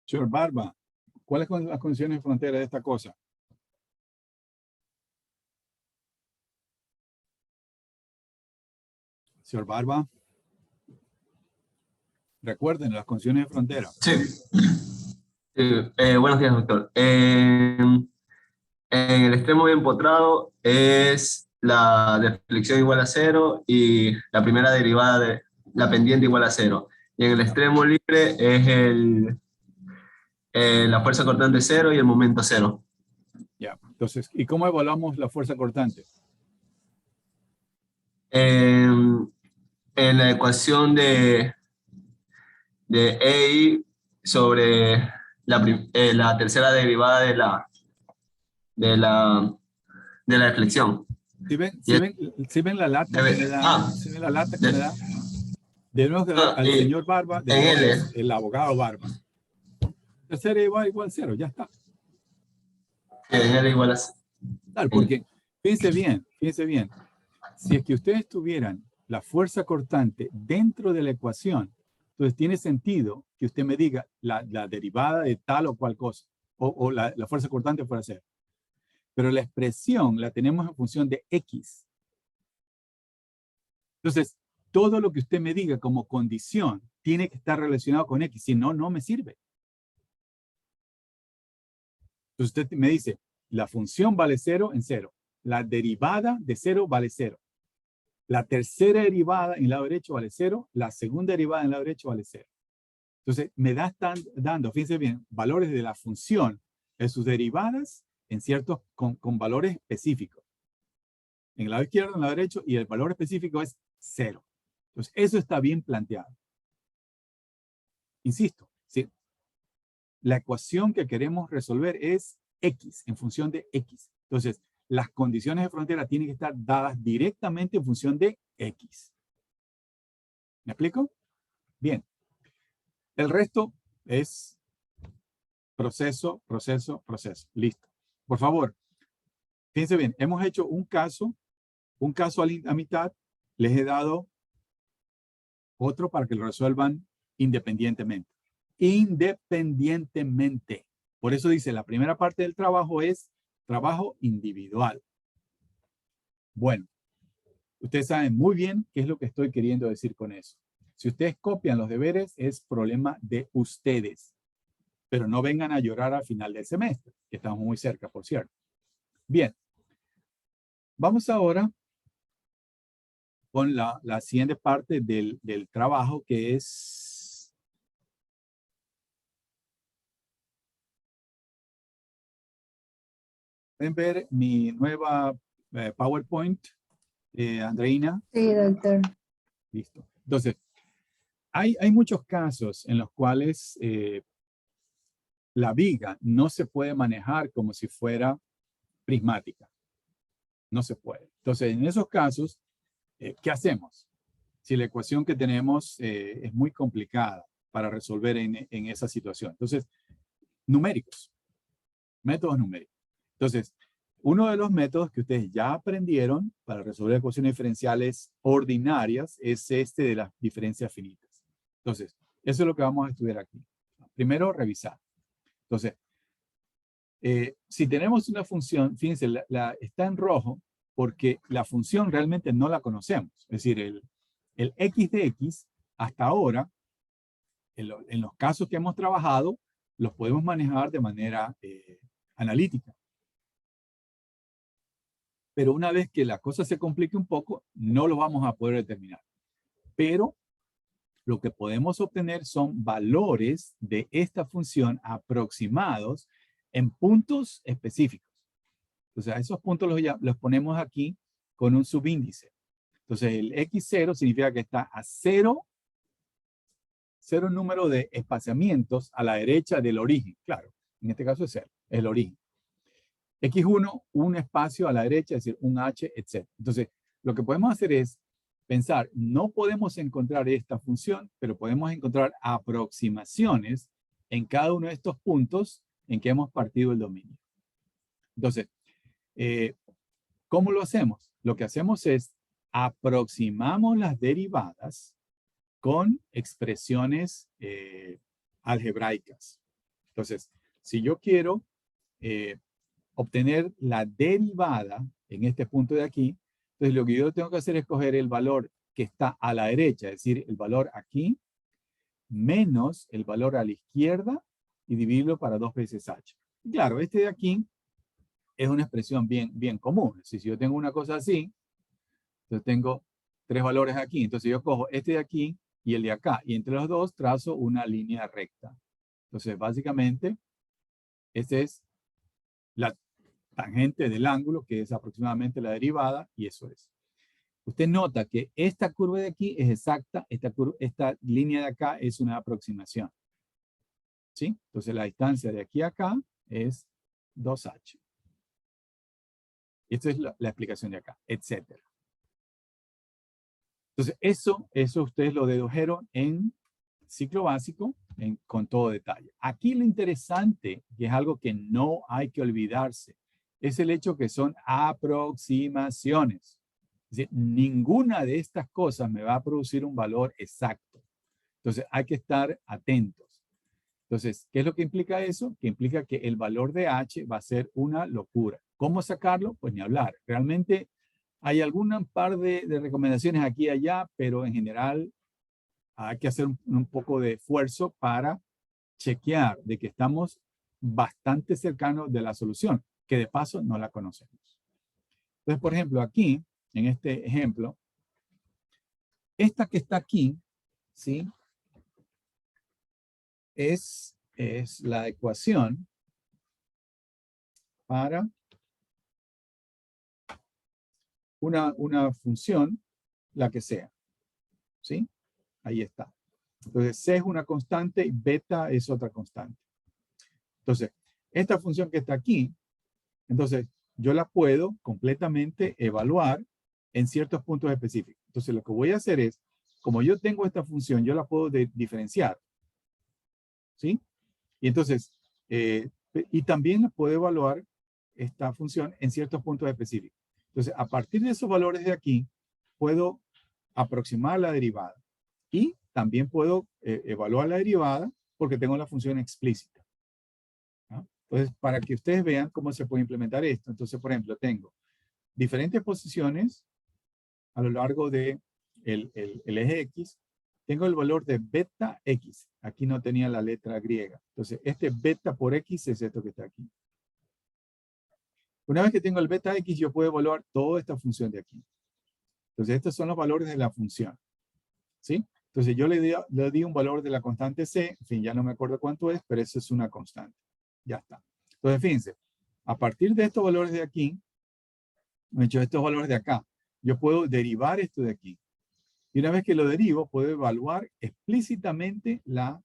Señor Barba, ¿cuáles son las condiciones de frontera de esta cosa? Señor Barba, recuerden las condiciones de frontera. Sí. Buenos días, doctor. En el extremo bien empotrado es la deflexión igual a cero y la primera derivada de la pendiente igual a cero. Y en el extremo libre es la fuerza cortante cero y el momento cero. Ya, entonces, ¿y cómo evaluamos la fuerza cortante? En la ecuación de EI sobre la tercera derivada de la, de la deflexión. Si ven la lata que me da, si ven la lata que me da, de nuevo al señor Barba, de nuevo el abogado Barba. Tercera derivada igual cero, ya está. En L igual a Claro, porque fíjense bien, si es que ustedes tuvieran la fuerza cortante dentro de la ecuación, entonces tiene sentido que usted me diga la derivada de tal o cual cosa, o la fuerza cortante fuera cero. Pero la expresión la tenemos en función de X. Entonces, todo lo que usted me diga como condición tiene que estar relacionado con X, si no, no me sirve. Entonces usted me dice, la función vale cero en cero. La derivada de cero vale cero. La tercera derivada en el lado derecho vale cero. La segunda derivada en el lado derecho vale cero. Entonces, me están dando, fíjense bien, valores de la función de sus derivadas en ciertos, con valores específicos. En el lado izquierdo, en el lado derecho, y el valor específico es cero. Entonces, eso está bien planteado. Insisto, ¿sí? La ecuación que queremos resolver es X, en función de X. Entonces, las condiciones de frontera tienen que estar dadas directamente en función de X. ¿Me explico? Bien. El resto es proceso. Listo. Por favor, fíjense bien, hemos hecho un caso a mitad, les he dado otro para que lo resuelvan independientemente. Por eso dice, la primera parte del trabajo es trabajo individual. Bueno, ustedes saben muy bien qué es lo que estoy queriendo decir con eso. Si ustedes copian los deberes, es problema de ustedes. Pero no vengan a llorar al final del semestre, que estamos muy cerca, por cierto. Bien. Vamos ahora con la siguiente parte del trabajo, que es pueden ver mi nueva PowerPoint, Andreina. Sí, doctor. Listo. Entonces, hay muchos casos en los cuales la viga no se puede manejar como si fuera prismática. No se puede. Entonces, en esos casos, ¿qué hacemos? Si la ecuación que tenemos es muy complicada para resolver en esa situación. Entonces, numéricos, métodos numéricos. Entonces, uno de los métodos que ustedes ya aprendieron para resolver ecuaciones diferenciales ordinarias es este de las diferencias finitas. Entonces, eso es lo que vamos a estudiar aquí. Primero, revisar. Entonces, si tenemos una función, fíjense, está en rojo porque la función realmente no la conocemos. Es decir, el x de x, hasta ahora, en los casos que hemos trabajado, los podemos manejar de manera analítica. Pero una vez que la cosa se complique un poco, no lo vamos a poder determinar. Pero lo que podemos obtener son valores de esta función aproximados en puntos específicos. Entonces, a esos puntos los ponemos aquí con un subíndice. Entonces, el x0 significa que está a cero número de espaciamientos a la derecha del origen. Claro, en este caso es cero, es el origen. X1, un espacio a la derecha, es decir, un h, etc. Entonces, lo que podemos hacer es pensar, no podemos encontrar esta función, pero podemos encontrar aproximaciones en cada uno de estos puntos en que hemos partido el dominio. Entonces, ¿cómo lo hacemos? Lo que hacemos es aproximamos las derivadas con expresiones algebraicas. Entonces, si yo quiero obtener la derivada en este punto de aquí, entonces lo que yo tengo que hacer es coger el valor que está a la derecha, es decir, el valor aquí, menos el valor a la izquierda y dividirlo para 2 veces h. Y claro, este de aquí es una expresión bien común. Si yo tengo una cosa así, entonces tengo 3 valores aquí. Entonces yo cojo este de aquí y el de acá. Y entre los dos trazo una línea recta. Entonces básicamente, esta es la tangente del ángulo, que es aproximadamente la derivada, y eso es. Usted nota que esta curva de aquí es exacta, esta línea de acá es una aproximación. ¿Sí? Entonces la distancia de aquí a acá es 2h. Esta es la explicación de acá, etc. Entonces eso ustedes lo dedujeron en ciclo básico con todo detalle. Aquí lo interesante, y es algo que no hay que olvidarse, es el hecho que son aproximaciones. Es decir, ninguna de estas cosas me va a producir un valor exacto. Entonces hay que estar atentos. Entonces, ¿qué es lo que implica eso? Que implica que el valor de h va a ser una locura. ¿Cómo sacarlo? Pues ni hablar. Realmente hay algún par de recomendaciones aquí y allá, pero en general hay que hacer un poco de esfuerzo para chequear de que estamos bastante cercanos de la solución, que de paso no la conocemos. Entonces, por ejemplo, aquí, en este ejemplo, esta que está aquí, ¿sí? Es la ecuación para una función, la que sea, ¿sí? Ahí está. Entonces, C es una constante y beta es otra constante. Entonces, esta función que está aquí, entonces, yo la puedo completamente evaluar en ciertos puntos específicos. Entonces, lo que voy a hacer es, como yo tengo esta función, yo la puedo diferenciar, ¿sí? Y entonces, y también puedo evaluar esta función en ciertos puntos específicos. Entonces, a partir de esos valores de aquí, puedo aproximar la derivada. Y también puedo evaluar la derivada porque tengo la función explícita. ¿No? Entonces, para que ustedes vean cómo se puede implementar esto. Entonces, por ejemplo, tengo diferentes posiciones a lo largo de el eje X. Tengo el valor de beta X. Aquí no tenía la letra griega. Entonces, este beta por X es esto que está aquí. Una vez que tengo el beta X, yo puedo evaluar toda esta función de aquí. Entonces, estos son los valores de la función. ¿Sí? Entonces, yo le di un valor de la constante C. En fin, ya no me acuerdo cuánto es, pero eso es una constante. Ya está. Entonces, fíjense. A partir de estos valores de aquí, de hecho, estos valores de acá, yo puedo derivar esto de aquí. Y una vez que lo derivo, puedo evaluar explícitamente la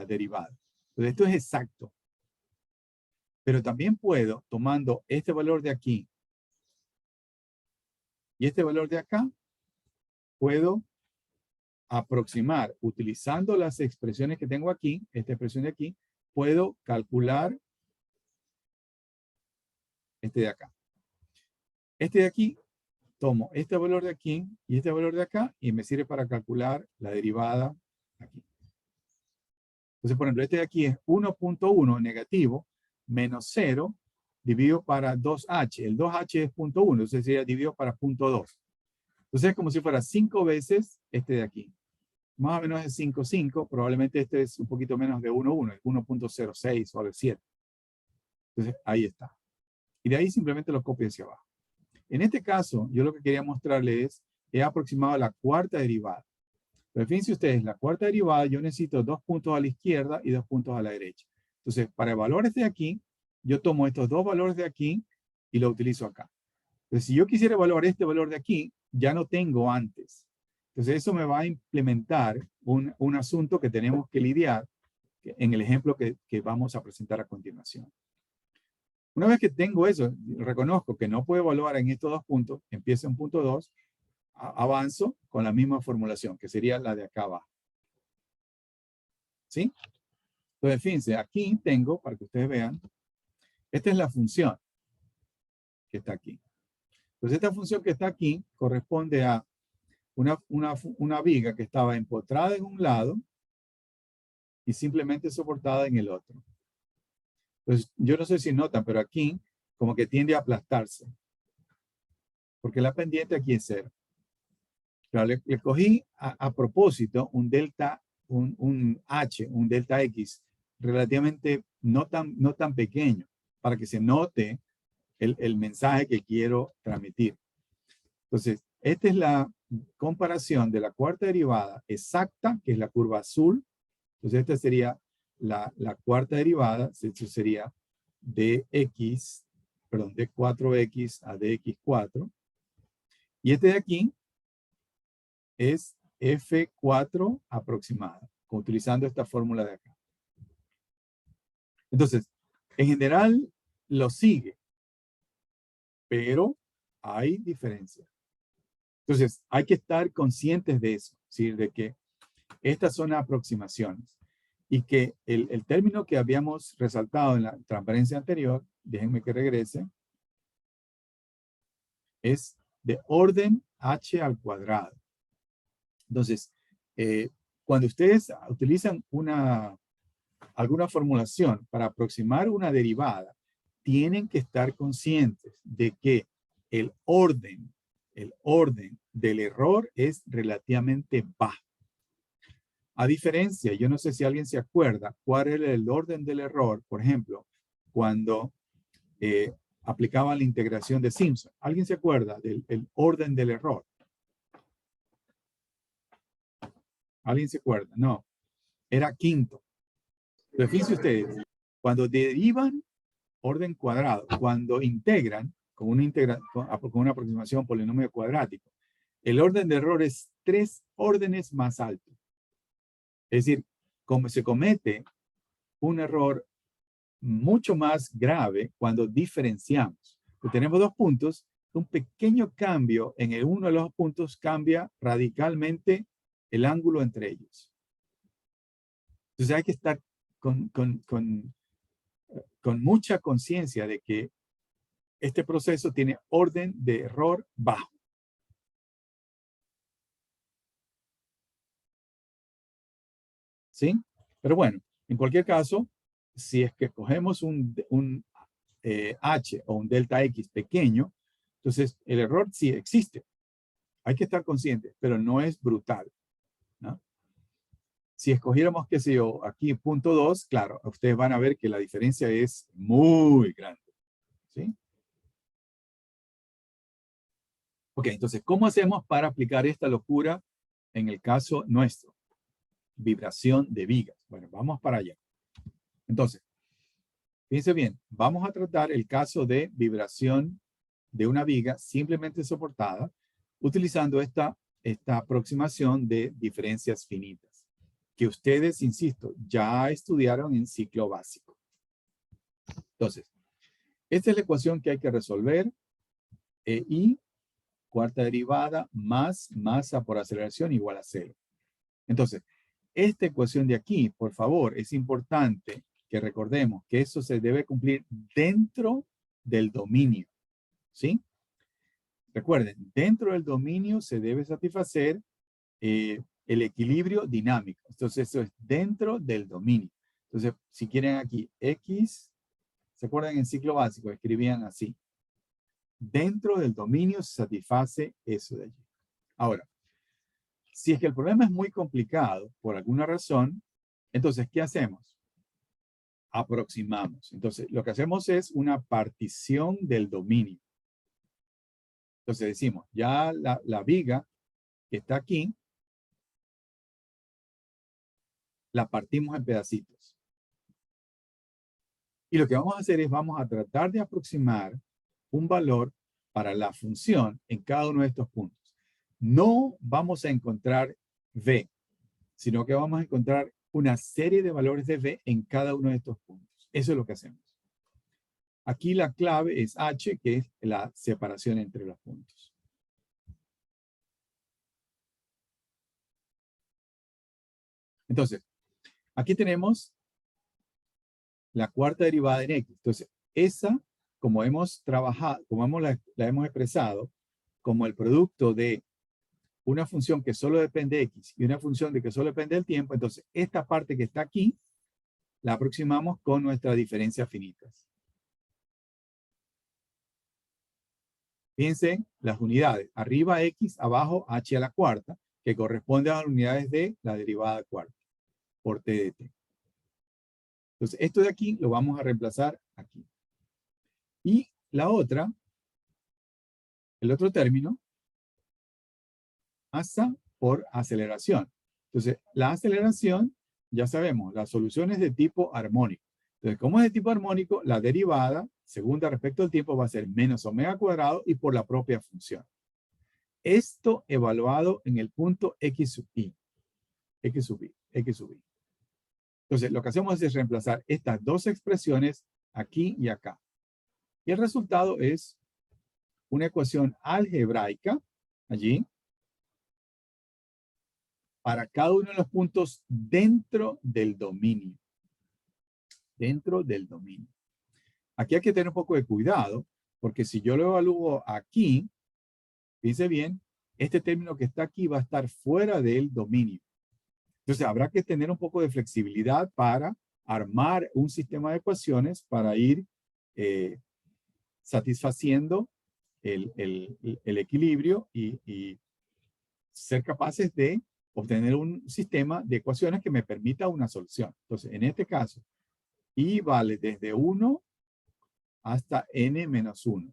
derivada. Entonces, esto es exacto. Pero también puedo, tomando este valor de aquí y este valor de acá, puedo aproximar, utilizando las expresiones que tengo aquí, esta expresión de aquí, puedo calcular este de acá. Este de aquí, tomo este valor de aquí y este valor de acá y me sirve para calcular la derivada aquí. Entonces, por ejemplo, este de aquí es 1.1 negativo menos 0 dividido para 2h. El 2h es 0.1, entonces sería dividido para 0.2. Entonces es como si fuera 5 veces este de aquí. Más o menos es 5.5, probablemente este es un poquito menos de 1.1, 1.06 o algo 7. Entonces ahí está. Y de ahí simplemente lo copio hacia abajo. En este caso, yo lo que quería mostrarles es, he aproximado la cuarta derivada. Pero fíjense ustedes, la cuarta derivada yo necesito 2 puntos a la izquierda y 2 puntos a la derecha. Entonces, para evaluar este de aquí, yo tomo estos dos valores de aquí y lo utilizo acá. Entonces, si yo quisiera evaluar este valor de aquí, ya no tengo antes. Entonces, eso me va a implementar un asunto que tenemos que lidiar en el ejemplo que vamos a presentar a continuación. Una vez que tengo eso, reconozco que no puedo evaluar en estos dos puntos, empiezo en punto 2, avanzo con la misma formulación, que sería la de acá abajo. ¿Sí? Entonces, fíjense, aquí tengo, para que ustedes vean, esta es la función que está aquí. Entonces, esta función que está aquí corresponde a una viga que estaba empotrada en un lado y simplemente soportada en el otro. Entonces, yo no sé si notan, pero aquí como que tiende a aplastarse, porque la pendiente aquí es 0. Claro, le cogí a propósito un delta, un H, un delta X, relativamente no tan pequeño, para que se note el mensaje que quiero transmitir. Entonces, esta es la comparación de la cuarta derivada exacta, que es la curva azul. Entonces, esta sería la cuarta derivada, esto sería dx, perdón, de 4x a dx4. Y este de aquí es F4 aproximada, utilizando esta fórmula de acá. Entonces, en general lo sigue, pero hay diferencias. Entonces, hay que estar conscientes de eso, ¿sí? De que estas son aproximaciones y que el término que habíamos resaltado en la transparencia anterior, déjenme que regrese, es de orden h al cuadrado. Entonces, cuando ustedes utilizan alguna formulación para aproximar una derivada, tienen que estar conscientes de que el orden del error es relativamente bajo. A diferencia, yo no sé si alguien se acuerda cuál era el orden del error, por ejemplo, cuando aplicaban la integración de Simpson. ¿Alguien se acuerda del orden del error? ¿Alguien se acuerda? No, era quinto. Pero fíjense ustedes, cuando derivan orden cuadrado, cuando integran con una aproximación polinomio cuadrático, el orden de error es 3 órdenes más alto. Es decir, como se comete un error mucho más grave cuando diferenciamos. Pues tenemos 2 puntos, un pequeño cambio en uno de los puntos cambia radicalmente el ángulo entre ellos. Entonces hay que estar con mucha conciencia de que este proceso tiene orden de error bajo. ¿Sí? Pero bueno, en cualquier caso, si es que cogemos un H o un delta X pequeño, entonces el error sí existe. Hay que estar consciente, pero no es brutal, ¿no? Si escogiéramos, qué sé yo, aquí punto 2, claro, ustedes van a ver que la diferencia es muy grande. ¿Sí? Ok, entonces, ¿cómo hacemos para aplicar esta locura en el caso nuestro? Vibración de vigas. Bueno, vamos para allá. Entonces, fíjense bien, vamos a tratar el caso de vibración de una viga simplemente soportada utilizando esta aproximación de diferencias finitas, que ustedes, insisto, ya estudiaron en ciclo básico. Entonces, esta es la ecuación que hay que resolver. Y cuarta derivada más masa por aceleración igual a 0. Entonces, esta ecuación de aquí, por favor, es importante que recordemos que eso se debe cumplir dentro del dominio. ¿Sí? Recuerden, dentro del dominio se debe satisfacer el equilibrio dinámico. Entonces, eso es dentro del dominio. Entonces, si quieren aquí, X, ¿se acuerdan en ciclo básico? Escribían así. Dentro del dominio se satisface eso de allí. Ahora, si es que el problema es muy complicado por alguna razón, entonces, ¿qué hacemos? Aproximamos. Entonces, lo que hacemos es una partición del dominio. Entonces decimos, ya la viga que está aquí, la partimos en pedacitos. Y lo que vamos a hacer es, vamos a tratar de aproximar un valor para la función en cada uno de estos puntos. No vamos a encontrar V, sino que vamos a encontrar una serie de valores de V en cada uno de estos puntos. Eso es lo que hacemos. Aquí la clave es H, que es la separación entre los puntos. Entonces, aquí tenemos la cuarta derivada en X. Entonces, esa, como hemos trabajado, como la hemos expresado, como el producto de una función que solo depende de x y una función de que solo depende del tiempo, entonces esta parte que está aquí la aproximamos con nuestras diferencias finitas. Fíjense las unidades. Arriba x, abajo h a la cuarta, que corresponde a las unidades de la derivada cuarta por t de t. Entonces, esto de aquí lo vamos a reemplazar aquí. Y la otra, el otro término, masa por aceleración. Entonces, la aceleración, ya sabemos, la solución es de tipo armónico. Entonces, como es de tipo armónico, la derivada, segunda respecto al tiempo, va a ser menos omega cuadrado y por la propia función. Esto evaluado en el punto x sub i. X sub i. Entonces, lo que hacemos es reemplazar estas dos expresiones aquí y acá. Y el resultado es una ecuación algebraica, allí, para cada uno de los puntos dentro del dominio. Dentro del dominio. Aquí hay que tener un poco de cuidado, porque si yo lo evalúo aquí, fíjense bien, este término que está aquí va a estar fuera del dominio. Entonces habrá que tener un poco de flexibilidad para armar un sistema de ecuaciones para ir satisfaciendo el equilibrio y ser capaces de obtener un sistema de ecuaciones que me permita una solución. Entonces, en este caso, i vale desde 1 hasta n menos 1.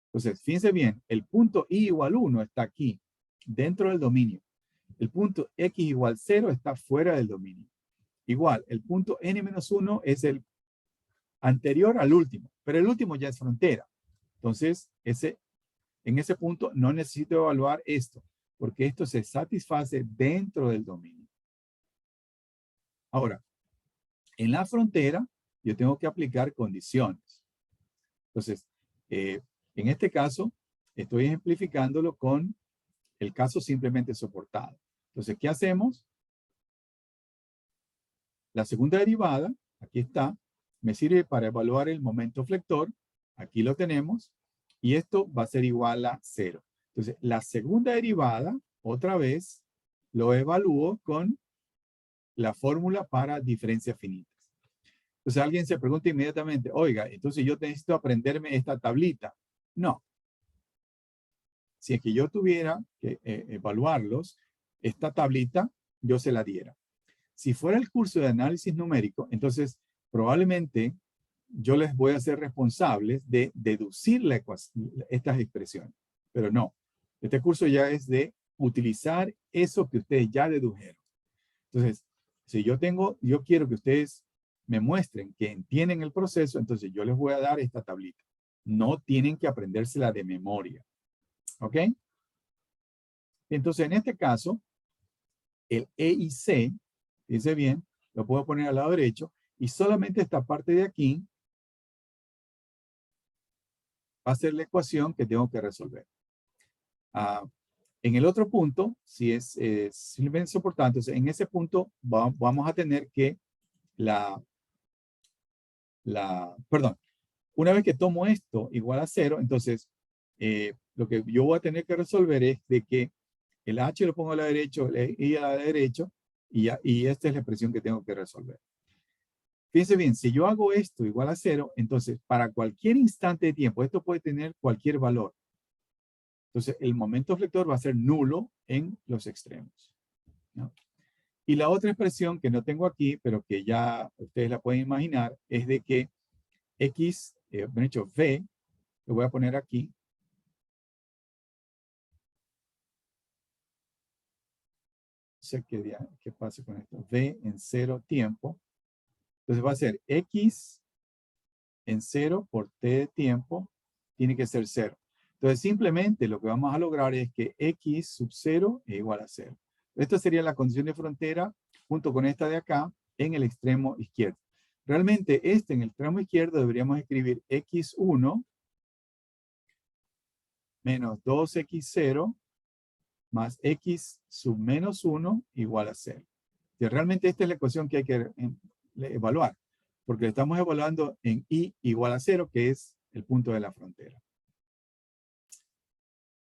Entonces, fíjense bien, el punto i igual 1 está aquí, dentro del dominio. El punto x igual 0 está fuera del dominio. Igual, el punto n menos 1 es el anterior al último, pero el último ya es frontera. Entonces, en ese punto no necesito evaluar esto, porque esto se satisface dentro del dominio. Ahora, en la frontera, yo tengo que aplicar condiciones. Entonces, en este caso, estoy ejemplificándolo con el caso simplemente soportado. Entonces, ¿qué hacemos? La segunda derivada, aquí está, me sirve para evaluar el momento flector. Aquí lo tenemos. Y esto va a ser igual a 0. Entonces, la segunda derivada, otra vez, lo evalúo con la fórmula para diferencias finitas. Entonces, alguien se pregunta inmediatamente, oiga, entonces yo necesito aprenderme esta tablita. No. Si es que yo tuviera que evaluarlos, esta tablita yo se la diera. Si fuera el curso de análisis numérico, entonces probablemente yo les voy a ser responsables de deducir estas expresiones. Pero no, este curso ya es de utilizar eso que ustedes ya dedujeron. Entonces, si yo quiero que ustedes me muestren que entienden el proceso, entonces yo les voy a dar esta tablita. No tienen que aprendérsela de memoria. ¿Ok? Entonces, en este caso, el E y C, fíjense bien, lo puedo poner al lado derecho, y solamente esta parte de aquí va a ser la ecuación que tengo que resolver. En el otro punto, si es simplemente soportado, entonces en ese punto vamos a tener que perdón, una vez que tomo esto igual a 0, entonces lo que yo voy a tener que resolver es de que el h lo pongo a la derecha, el i a la derecha, y esta es la expresión que tengo que resolver. Fíjense bien, si yo hago esto igual a 0, entonces para cualquier instante de tiempo, esto puede tener cualquier valor. Entonces el momento flector va a ser nulo en los extremos, ¿no? Y la otra expresión que no tengo aquí, pero que ya ustedes la pueden imaginar, es de que x, de hecho v, lo voy a poner aquí. No sé qué pasa con esto. V en 0 tiempo. Entonces va a ser x en 0 por t de tiempo tiene que ser 0. Entonces simplemente lo que vamos a lograr es que x sub 0 es igual a 0. Esta sería la condición de frontera junto con esta de acá en el extremo izquierdo. Realmente en el extremo izquierdo deberíamos escribir x1 menos 2x0 más x sub menos 1 igual a 0. Y realmente esta es la ecuación que hay que evaluar, porque estamos evaluando en i igual a 0, que es el punto de la frontera.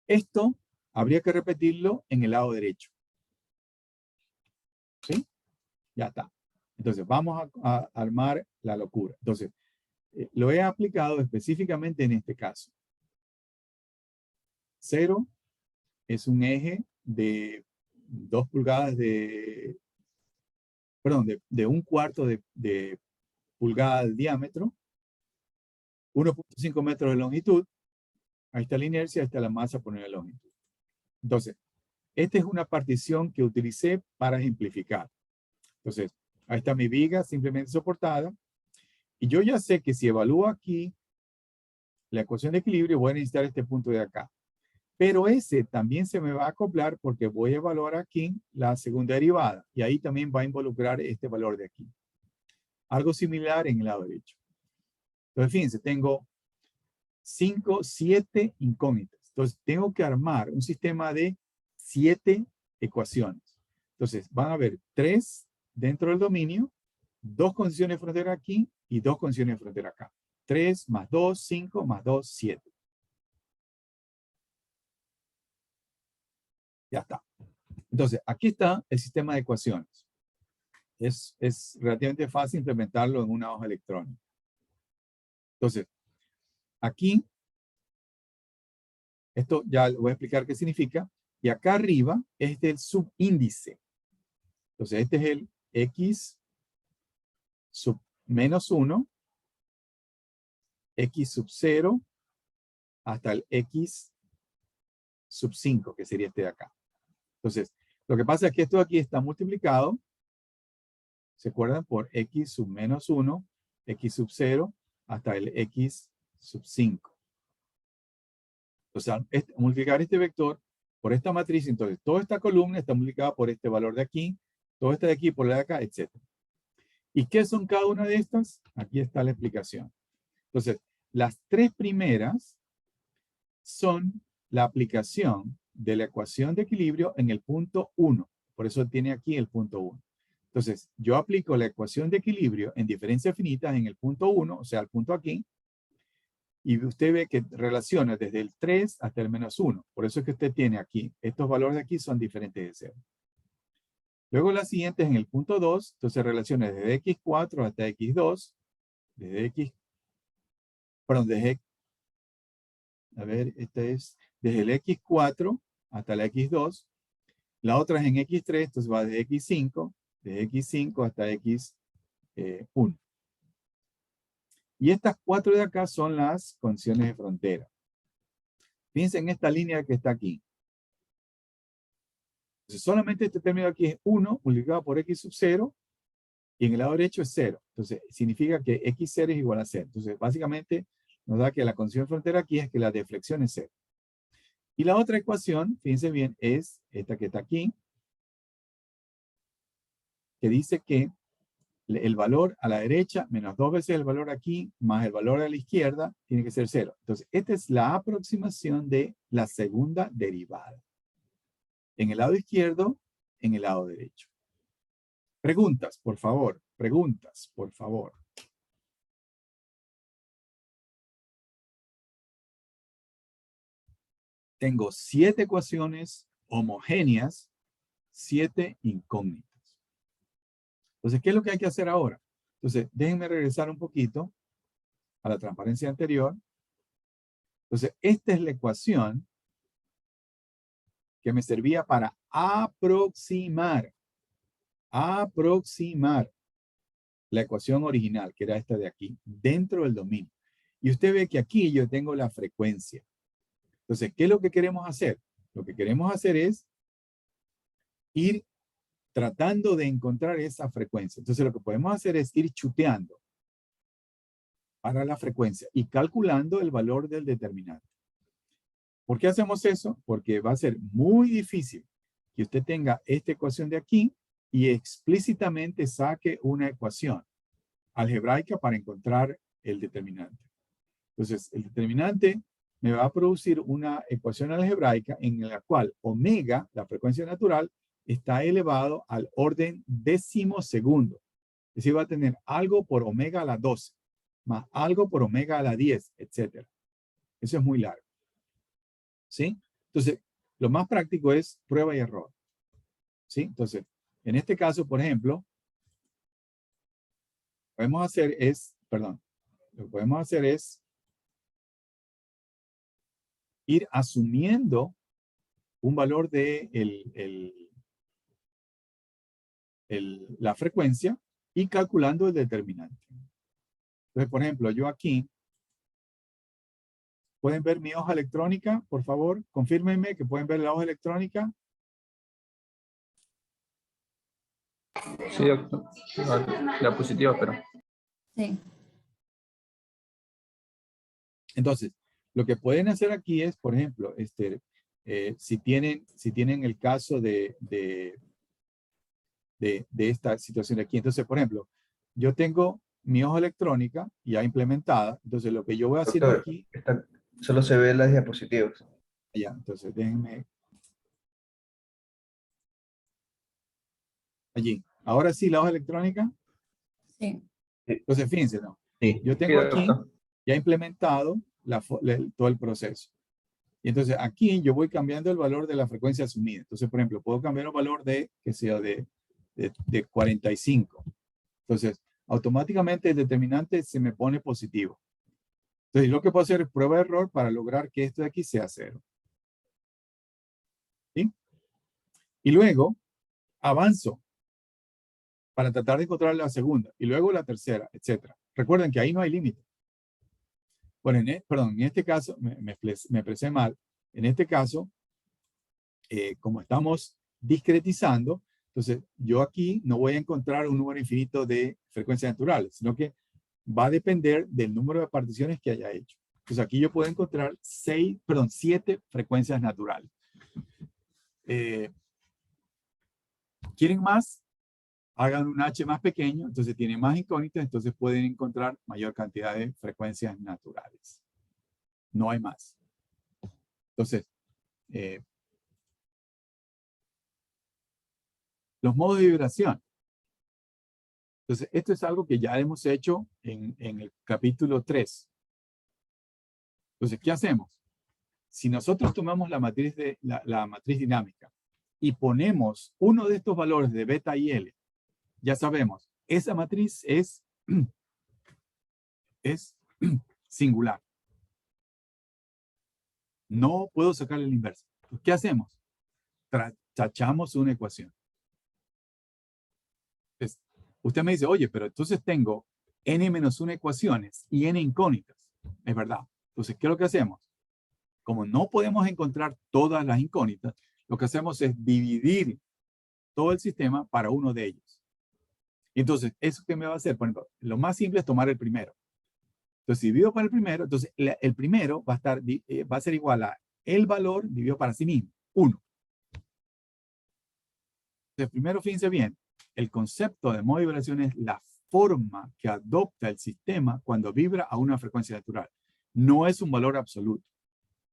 Esto habría que repetirlo en el lado derecho. ¿Sí? Ya está. Entonces, vamos a armar la locura. Entonces, lo he aplicado específicamente en este caso. 0 es un eje de 2 pulgadas perdón, de 1/4 de pulgada de diámetro, 1.5 metros de longitud. Ahí está la inercia, ahí está la masa por unidad de longitud. Entonces, esta es una partición que utilicé para ejemplificar. Entonces, ahí está mi viga simplemente soportada. Y yo ya sé que si evalúo aquí la ecuación de equilibrio, voy a necesitar este punto de acá. Pero ese también se me va a acoplar porque voy a evaluar aquí la segunda derivada. Y ahí también va a involucrar este valor de aquí. Algo similar en el lado derecho. Entonces, fíjense, tengo 7 incógnitas. Entonces, tengo que armar un sistema de 7 ecuaciones. Entonces, van a haber 3 dentro del dominio, 2 condiciones de frontera aquí y 2 condiciones de frontera acá. 3 más 2, 5 más 2, 7. Ya está. Entonces, aquí está el sistema de ecuaciones. Es relativamente fácil implementarlo en una hoja electrónica. Entonces, aquí, esto ya voy a explicar qué significa. Y acá arriba, este es el subíndice. Entonces, este es el x sub menos 1, x sub 0, hasta el x sub 5, que sería este de acá. Entonces, lo que pasa es que esto aquí está multiplicado, ¿se acuerdan? Por x sub menos 1, x sub 0, hasta el x sub 5. O sea, multiplicar este vector por esta matriz, entonces toda esta columna está multiplicada por este valor de aquí, todo este de aquí por la de acá, etc. ¿Y qué son cada una de estas? Aquí está la explicación. Entonces, las 3 primeras son la aplicación de la ecuación de equilibrio en el punto 1. Por eso tiene aquí el punto 1. Entonces, yo aplico la ecuación de equilibrio en diferencias finitas en el punto 1, o sea, el punto aquí, y usted ve que relaciona desde el 3 hasta el menos 1. Por eso es que usted tiene aquí, estos valores de aquí son diferentes de 0. Luego la siguiente es en el punto 2, entonces relaciona desde x4 hasta x2, desde esta es desde el x4 hasta la x2. La otra es en x3, entonces va desde x5, hasta x1. Y estas 4 de acá son las condiciones de frontera. Fíjense en esta línea que está aquí. Entonces, solamente este término de aquí es 1 multiplicado por x sub 0 y en el lado derecho es 0. Entonces, significa que x0 es igual a 0. Entonces, básicamente nos da que la condición de frontera aquí es que la deflexión es 0. Y la otra ecuación, fíjense bien, es esta que está aquí, que dice que el valor a la derecha menos 2 veces el valor aquí más el valor a la izquierda tiene que ser 0. Entonces, esta es la aproximación de la segunda derivada. En el lado izquierdo, en el lado derecho. Preguntas, por favor. Preguntas, por favor. Tengo 7 ecuaciones homogéneas, 7 incógnitas. Entonces, ¿qué es lo que hay que hacer ahora? Entonces, déjenme regresar un poquito a la transparencia anterior. Entonces, esta es la ecuación que me servía para aproximar la ecuación original, que era esta de aquí, dentro del dominio. Y usted ve que aquí yo tengo la frecuencia. Entonces, ¿qué es lo que queremos hacer? Lo que queremos hacer es ir tratando de encontrar esa frecuencia. Entonces, lo que podemos hacer es ir chuteando para la frecuencia y calculando el valor del determinante. ¿Por qué hacemos eso? Porque va a ser muy difícil que usted tenga esta ecuación de aquí y explícitamente saque una ecuación algebraica para encontrar el determinante. Entonces, el determinante me va a producir una ecuación algebraica en la cual omega, la frecuencia natural, está elevado al orden decimosegundo. Es decir, va a tener algo por omega a la 12, más algo por omega a la 10, etc. Eso es muy largo. ¿Sí? Entonces, lo más práctico es prueba y error. ¿Sí? Entonces, en este caso, por ejemplo, lo que podemos hacer es ir asumiendo un valor de la frecuencia y calculando el determinante. Entonces, por ejemplo, yo aquí, ¿pueden ver mi hoja electrónica? Por favor, confírmenme que pueden ver la hoja electrónica. Sí, doctor. La positiva, pero. Sí. Entonces, lo que pueden hacer aquí es, por ejemplo, si tienen el caso de esta situación aquí. Entonces, por ejemplo, yo tengo mi hoja electrónica ya implementada. Entonces, lo que yo voy haciendo Doctor, aquí, solo se ven las diapositivas. ya, entonces déjenme allí. Ahora sí, la hoja electrónica. Sí. Entonces, fíjense, ¿no? Sí. Yo Sí, tengo aquí doctor. ya implementado todo el proceso. Y entonces aquí yo voy cambiando el valor de la frecuencia asumida. Entonces, por ejemplo, puedo cambiar el valor de, que sea de 45. Entonces, automáticamente el determinante se me pone positivo. Entonces, lo que puedo hacer es prueba de error para lograr que esto de aquí sea 0. ¿Sí? Y luego avanzo para tratar de encontrar la segunda y luego la tercera, etc. Recuerden que ahí no hay límite. Bueno, en este caso, me expresé mal. En este caso, como estamos discretizando, entonces yo aquí no voy a encontrar un número infinito de frecuencias naturales, sino que va a depender del número de particiones que haya hecho. Entonces aquí yo puedo encontrar 7 frecuencias naturales. ¿Quieren más? Hagan un H más pequeño, entonces tiene más incógnitas, entonces pueden encontrar mayor cantidad de frecuencias naturales. No hay más. Entonces, los modos de vibración. Entonces, esto es algo que ya hemos hecho en el capítulo 3. Entonces, ¿qué hacemos? Si nosotros tomamos la matriz, la matriz dinámica y ponemos uno de estos valores de beta y L, ya sabemos, esa matriz es singular. No puedo sacarle el inverso. ¿Qué hacemos? Tachamos una ecuación. Entonces, usted me dice, oye, pero entonces tengo n-1 ecuaciones y n incógnitas. Es verdad. Entonces, ¿qué es lo que hacemos? Como no podemos encontrar todas las incógnitas, lo que hacemos es dividir todo el sistema para uno de ellos. Entonces, ¿eso qué me va a hacer? Por ejemplo, lo más simple es tomar el primero. Entonces, si divido para el primero, entonces el primero va a ser igual a el valor dividido para sí mismo, 1. Entonces, primero, fíjense bien, el concepto de modo de vibración es la forma que adopta el sistema cuando vibra a una frecuencia natural. No es un valor absoluto.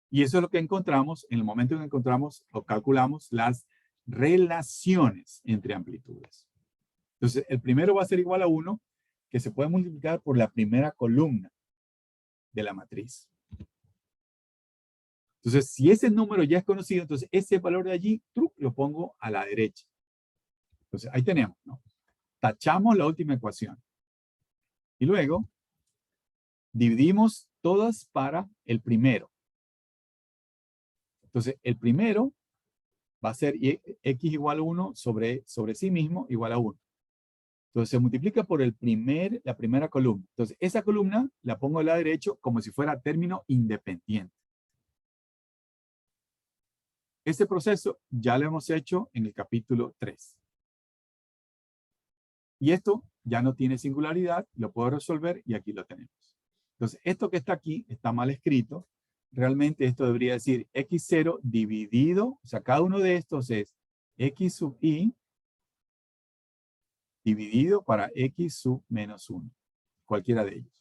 Y eso es lo que encontramos en el momento en que encontramos o calculamos las relaciones entre amplitudes. Entonces, el primero va a ser igual a 1, que se puede multiplicar por la primera columna de la matriz. Entonces, si ese número ya es conocido, entonces ese valor de allí, lo pongo a la derecha. Entonces, ahí tenemos, ¿no? Tachamos la última ecuación. Y luego, dividimos todas para el primero. Entonces, el primero va a ser x igual a 1 sobre sí mismo igual a 1. Entonces, se multiplica por la primera columna. Entonces, esa columna la pongo al lado derecho como si fuera término independiente. Este proceso ya lo hemos hecho en el capítulo 3. Y esto ya no tiene singularidad, lo puedo resolver y aquí lo tenemos. Entonces, esto que está aquí está mal escrito. Realmente esto debería decir x0 dividido, o sea, cada uno de estos es x sub i dividido para x sub menos 1, cualquiera de ellos.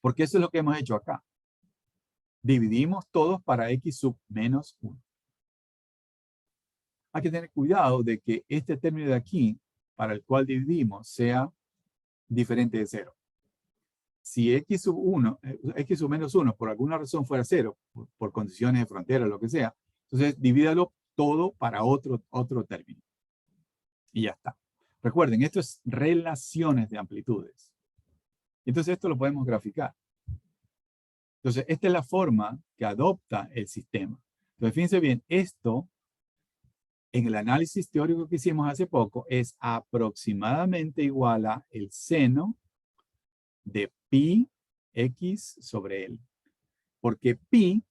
Porque eso es lo que hemos hecho acá. Dividimos todos para x sub menos 1. Hay que tener cuidado de que este término de aquí, para el cual dividimos, sea diferente de 0. Si x sub menos 1 por alguna razón fuera 0, por condiciones de frontera o lo que sea, Entonces, divídalo todo para otro término. Y ya está. Recuerden, esto es relaciones de amplitudes. Entonces, esto lo podemos graficar. Entonces, esta es la forma que adopta el sistema. Entonces, fíjense bien, esto, en el análisis teórico que hicimos hace poco, es aproximadamente igual a el seno de pi x sobre L. Porque pi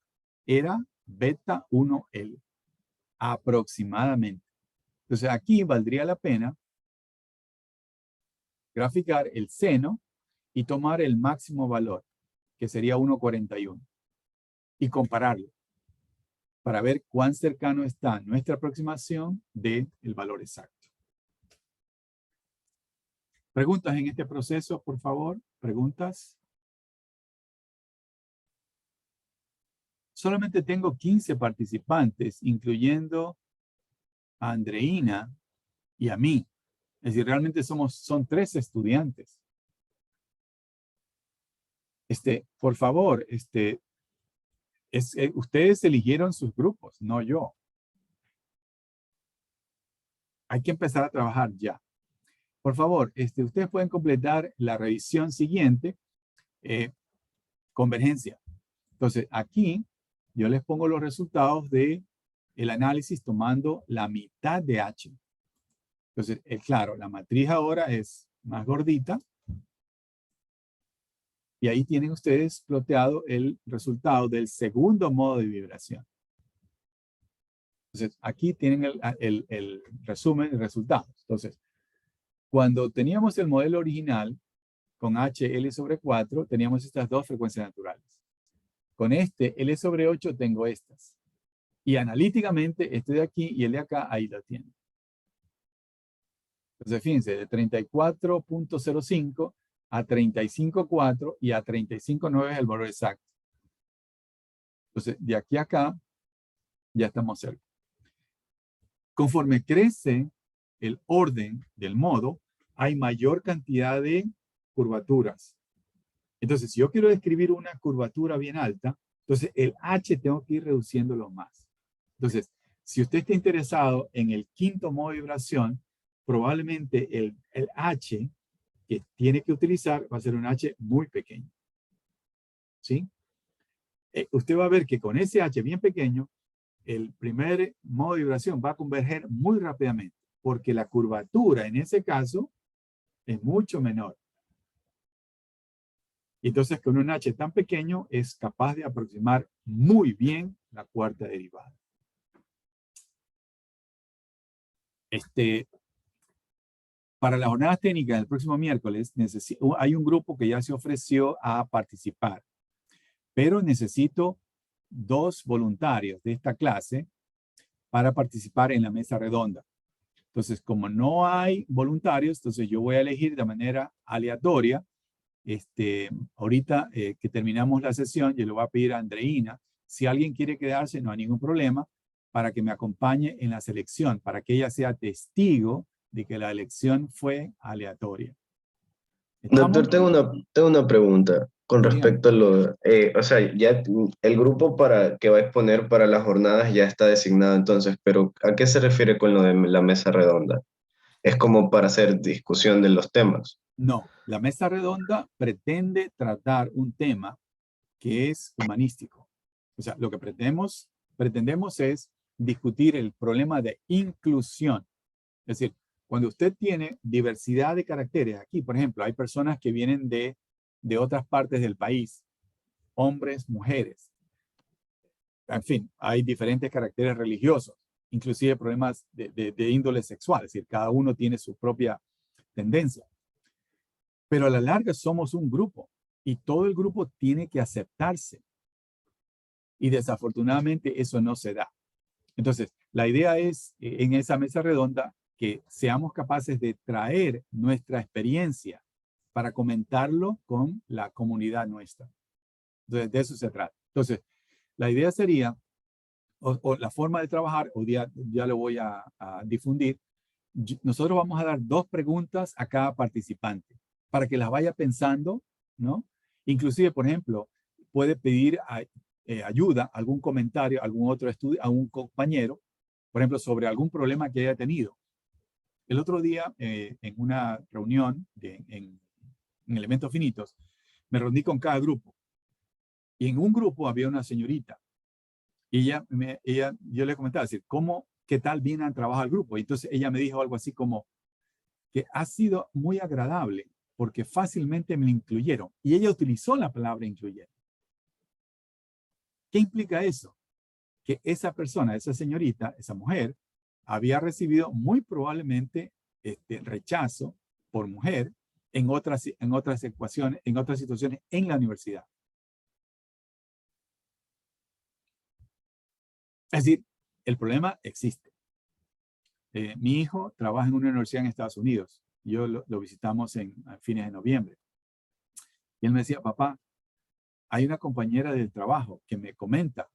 era beta 1L. Aproximadamente. Entonces, aquí valdría la pena graficar el seno y tomar el máximo valor, que sería 1,41, y compararlo para ver cuán cercano está nuestra aproximación del valor exacto. ¿Preguntas en este proceso, por favor? ¿Preguntas? Solamente tengo 15 participantes, incluyendo a Andreina y a mí. Es decir, realmente son 3 estudiantes. Por favor, ustedes eligieron sus grupos, no yo. Hay que empezar a trabajar ya. Por favor, ustedes pueden completar la revisión siguiente, convergencia. Entonces, aquí yo les pongo los resultados del análisis tomando la mitad de H. Entonces, claro, la matriz ahora es más gordita. Y ahí tienen ustedes ploteado el resultado del segundo modo de vibración. Entonces, aquí tienen el resumen de resultados. Entonces, cuando teníamos el modelo original con HL sobre 4, teníamos estas 2 frecuencias naturales. Con este L sobre 8 tengo estas. Y analíticamente, este de aquí y el de acá, ahí lo tienen. Entonces, fíjense, de 34.05 a 35.4 y a 35.9 es el valor exacto. Entonces, de aquí a acá, ya estamos cerca. Conforme crece el orden del modo, hay mayor cantidad de curvaturas. Entonces, si yo quiero describir una curvatura bien alta, entonces el H tengo que ir reduciéndolo más. Entonces, si usted está interesado en el quinto modo de vibración, probablemente el H que tiene que utilizar va a ser un H muy pequeño. ¿Sí? Usted va a ver que con ese H bien pequeño, el primer modo de vibración va a converger muy rápidamente, porque la curvatura en ese caso es mucho menor. Y entonces con un H tan pequeño es capaz de aproximar muy bien la cuarta derivada. Para las jornadas técnicas del próximo miércoles hay un grupo que ya se ofreció a participar, pero necesito 2 voluntarios de esta clase para participar en la mesa redonda. Entonces, como no hay voluntarios, entonces yo voy a elegir de manera aleatoria. Ahorita que terminamos la sesión, yo le voy a pedir a Andreina, si alguien quiere quedarse, no hay ningún problema, para que me acompañe en la selección, para que ella sea testigo de que la elección fue aleatoria. Doctor, tengo una pregunta con respecto a lo, o sea, ya el grupo que va a exponer para las jornadas ya está designado entonces, pero ¿a qué se refiere con lo de la mesa redonda? ¿Es como para hacer discusión de los temas? No, la mesa redonda pretende tratar un tema que es humanístico. O sea, lo que pretendemos es discutir el problema de inclusión. Es decir, cuando usted tiene diversidad de caracteres, aquí, por ejemplo, hay personas que vienen de otras partes del país, hombres, mujeres. En fin, hay diferentes caracteres religiosos, inclusive problemas de índole sexual, es decir, cada uno tiene su propia tendencia. Pero a la larga somos un grupo y todo el grupo tiene que aceptarse. Y desafortunadamente eso no se da. Entonces, la idea es, en esa mesa redonda, que seamos capaces de traer nuestra experiencia para comentarlo con la comunidad nuestra. Entonces, de eso se trata. Entonces, la idea sería, o la forma de trabajar, o ya lo voy a difundir, nosotros vamos a dar 2 preguntas a cada participante para que las vaya pensando, ¿no? Inclusive, por ejemplo, puede pedir ayuda, algún comentario, algún otro estudio, a un compañero, por ejemplo, sobre algún problema que haya tenido. El otro día, en una reunión en elementos finitos, me reuní con cada grupo. Y en un grupo había una señorita. Y yo le comentaba, decir, ¿qué tal viene al trabajo al grupo? Y entonces ella me dijo algo así como que ha sido muy agradable porque fácilmente me incluyeron. Y ella utilizó la palabra incluyeron. ¿Qué implica eso? Que esa persona, esa señorita, esa mujer, había recibido muy probablemente rechazo por mujer en otras ecuaciones, en otras situaciones en la universidad. Es decir, el problema existe. Mi hijo trabaja en una universidad en Estados Unidos. Yo lo visitamos a fines de noviembre. Y él me decía, papá, hay una compañera del trabajo que me comenta,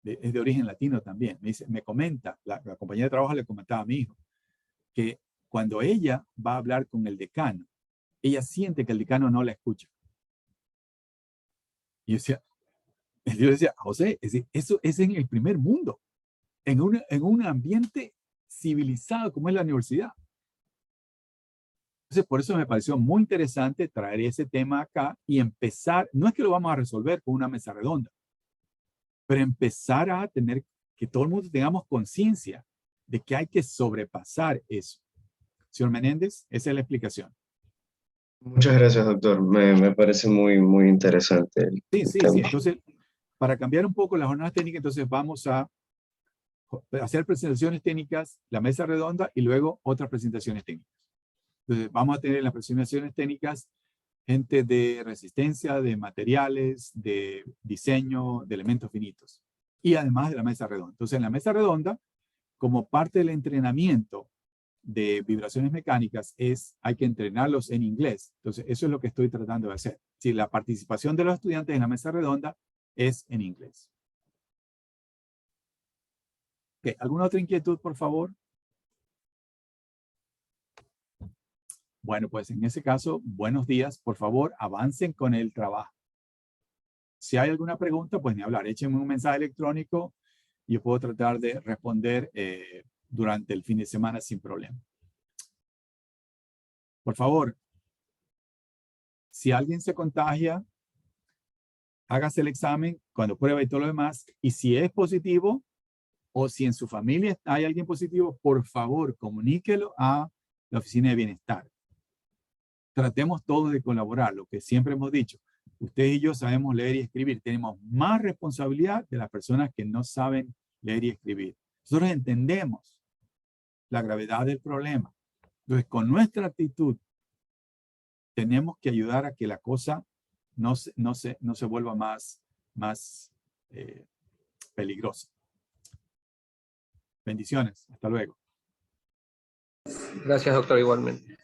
es de origen latino también, me comenta, la compañera de trabajo le comentaba a mi hijo, que cuando ella va a hablar con el decano, ella siente que el decano no la escucha. Y yo decía, José, es decir, eso es en el primer mundo, en un ambiente civilizado como es la universidad. Entonces, por eso me pareció muy interesante traer ese tema acá y empezar, no es que lo vamos a resolver con una mesa redonda, pero empezar a tener, que todo el mundo tengamos conciencia de que hay que sobrepasar eso. Señor Menéndez, esa es la explicación. Muchas gracias, doctor. Me parece muy, muy interesante el Sí. tema. Entonces, para cambiar un poco las jornadas técnicas, entonces vamos a hacer presentaciones técnicas, la mesa redonda y luego otras presentaciones técnicas. Entonces, vamos a tener las presentaciones técnicas gente de resistencia, de materiales, de diseño, de elementos finitos. Y además de la mesa redonda. Entonces, en la mesa redonda, como parte del entrenamiento de vibraciones mecánicas, hay que entrenarlos en inglés. Entonces, eso es lo que estoy tratando de hacer. Si la participación de los estudiantes en la mesa redonda es en inglés. Okay. ¿Alguna otra inquietud, por favor? Bueno, pues en ese caso, buenos días. Por favor, avancen con el trabajo. Si hay alguna pregunta, pues ni hablar. Échenme un mensaje electrónico y yo puedo tratar de responder durante el fin de semana sin problema. Por favor, si alguien se contagia, hágase el examen cuando prueba y todo lo demás. Y si es positivo o si en su familia hay alguien positivo, por favor, comuníquelo a la oficina de bienestar. Tratemos todos de colaborar, lo que siempre hemos dicho. Ustedes y yo sabemos leer y escribir. Tenemos más responsabilidad de las personas que no saben leer y escribir. Nosotros entendemos la gravedad del problema. Entonces, con nuestra actitud, tenemos que ayudar a que la cosa no se vuelva más peligrosa. Bendiciones. Hasta luego. Gracias, doctor, igualmente.